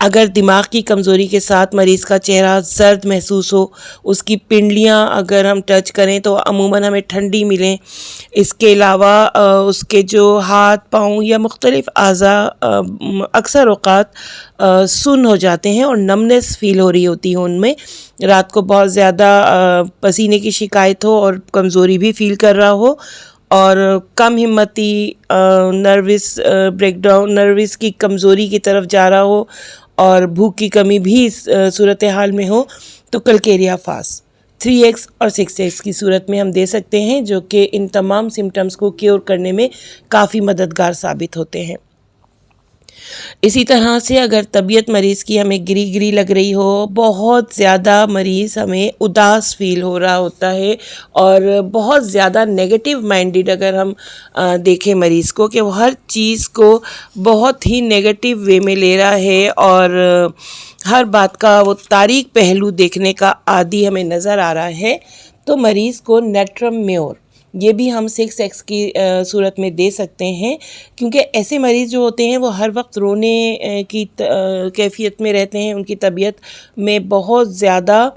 اگر دماغ کی کمزوری کے ساتھ مریض کا چہرہ زرد محسوس ہو، اس کی پنڈلیاں اگر ہم ٹچ کریں تو عموماً ہمیں ٹھنڈی ملیں، اس کے علاوہ اس کے جو ہاتھ پاؤں یا مختلف اعضاء اکثر اوقات سن ہو جاتے ہیں اور نمنس فیل ہو رہی ہوتی ہے ان میں، رات کو بہت زیادہ پسینے کی شکایت ہو اور کمزوری بھی فیل کر رہا ہو، اور کم ہمتی، نروس بریک ڈاؤن، نروس کی کمزوری کی طرف جا رہا ہو اور بھوک کی کمی بھی اس صورتحال میں ہو، تو کلکیریا فاس 3x اور 6x کی صورت میں ہم دے سکتے ہیں، جو کہ ان تمام سمٹمز کو کیور کرنے میں کافی مددگار ثابت ہوتے ہیں۔ اسی طرح سے اگر طبیعت مریض کی ہمیں گری گری لگ رہی ہو، بہت زیادہ مریض ہمیں اداس فیل ہو رہا ہوتا ہے اور بہت زیادہ نیگیٹو مائنڈڈ اگر ہم دیکھیں مریض کو کہ وہ ہر چیز کو بہت ہی نیگیٹو وے میں لے رہا ہے اور ہر بات کا وہ تاریک پہلو دیکھنے کا عادی ہمیں نظر آ رہا ہے، تو مریض کو نیٹرم میور یہ بھی ہم 6x کی صورت میں دے سکتے ہیں، کیونکہ ایسے مریض جو ہوتے ہیں وہ ہر وقت رونے کی کیفیت میں رہتے ہیں، ان کی طبیعت میں بہت زیادہ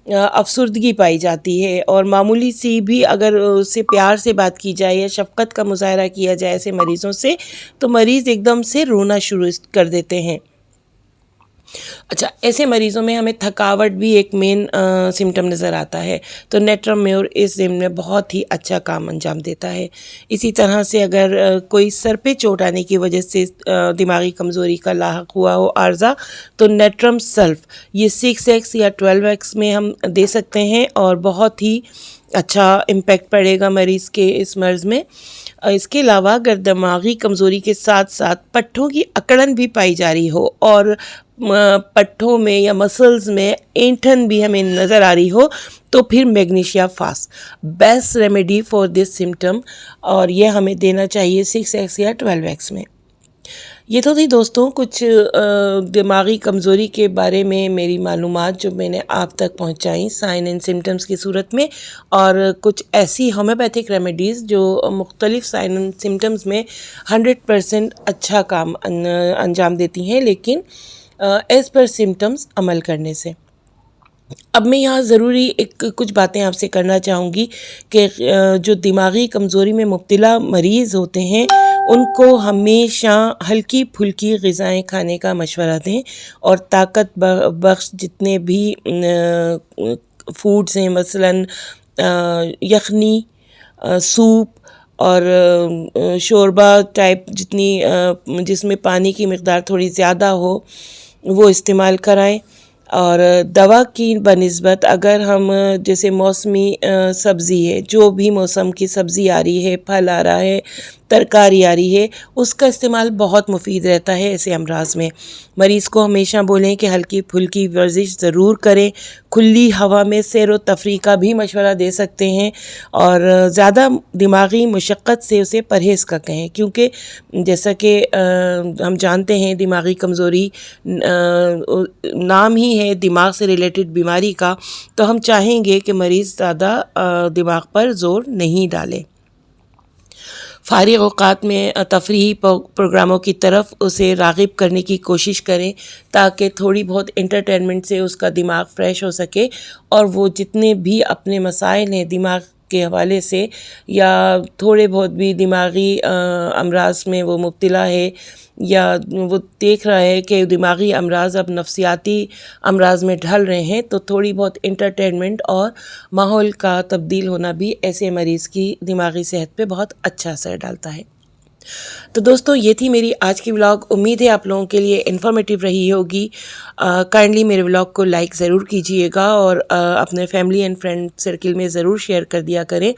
افسردگی پائی جاتی ہے، اور معمولی سی بھی اگر اس سے پیار سے بات کی جائے یا شفقت کا مظاہرہ کیا جائے ایسے مریضوں سے، تو مریض ایک دم سے رونا شروع کر دیتے ہیں۔ اچھا، ایسے مریضوں میں ہمیں تھکاوٹ بھی ایک مین سمٹم نظر آتا ہے، تو نیٹرم میور اس ضمن میں بہت ہی اچھا کام انجام دیتا ہے۔ اسی طرح سے اگر کوئی سر پہ چوٹ آنے کی وجہ سے دماغی کمزوری کا لاحق ہوا ہو عارضہ، تو نیٹرم سلف یہ 6x یا 12x میں ہم دے سکتے ہیں اور بہت ہی اچھا امپیکٹ پڑے گا مریض کے اس مرض میں۔ اس کے علاوہ اگر دماغی کمزوری کے ساتھ ساتھ پٹھوں کی اکڑن بھی پائی جا رہی ہو اور پٹھوں میں یا مسلز میں اینٹھن بھی ہمیں نظر آ رہی ہو، تو پھر magnesia phos best remedy for this symptom, اور یہ ہمیں دینا چاہیے 6x یا 12x میں۔ یہ تو تھی دوستوں کچھ دماغی کمزوری کے بارے میں میری معلومات جو میں نے آپ تک پہنچائیں سائن اینڈ سمٹمز کی صورت میں، اور کچھ ایسی ہومیوپیتھک ریمیڈیز جو مختلف سائن اینڈ سمٹمز میں 100% اچھا کام انجام دیتی ہیں، لیکن ایز پر سمٹمز عمل کرنے سے۔ اب میں یہاں ضروری کچھ باتیں آپ سے کرنا چاہوں گی کہ جو دماغی کمزوری میں مبتلا مریض ہوتے ہیں ان کو ہمیشہ ہلکی پھلکی غذائیں کھانے کا مشورہ دیں، اور طاقت بخش جتنے بھی فوڈز ہیں، مثلاً یخنی، سوپ اور شوربہ ٹائپ جتنی جس میں پانی کی مقدار تھوڑی زیادہ ہو وہ استعمال کرائیں، اور دوا کی بنسبت اگر ہم جیسے موسمی سبزی ہے، جو بھی موسم کی سبزی آ رہی ہے، پھل آ رہا ہے، ترکاری آ رہی ہے، اس کا استعمال بہت مفید رہتا ہے ایسے امراض میں۔ مریض کو ہمیشہ بولیں کہ ہلکی پھلکی ورزش ضرور کریں، کھلی ہوا میں سیر و تفریح کا بھی مشورہ دے سکتے ہیں، اور زیادہ دماغی مشقت سے اسے پرہیز کا کہیں، کیونکہ جیسا کہ ہم جانتے ہیں دماغی کمزوری نام ہی ہے دماغ سے ریلیٹڈ بیماری کا، تو ہم چاہیں گے کہ مریض زیادہ دماغ پر زور نہیں ڈالے۔ فارغ اوقات میں تفریحی پروگراموں کی طرف اسے راغب کرنے کی کوشش کریں تاکہ تھوڑی بہت انٹرٹینمنٹ سے اس کا دماغ فریش ہو سکے، اور وہ جتنے بھی اپنے مسائل ہیں دماغ کے حوالے سے یا تھوڑے بہت بھی دماغی امراض میں وہ مبتلا ہے یا وہ دیکھ رہا ہے کہ دماغی امراض اب نفسیاتی امراض میں ڈھل رہے ہیں، تو تھوڑی بہت انٹرٹینمنٹ اور ماحول کا تبدیل ہونا بھی ایسے مریض کی دماغی صحت پہ بہت اچھا اثر ڈالتا ہے۔ تو دوستو یہ تھی میری آج کی ولاگ، امید ہے آپ لوگوں کے لیے انفارمیٹیو رہی ہوگی۔ کائنڈلی میرے ولاگ کو لائک ضرور کیجئے گا اور اپنے فیملی اینڈ فرینڈ سرکل میں ضرور شیئر کر دیا کریں۔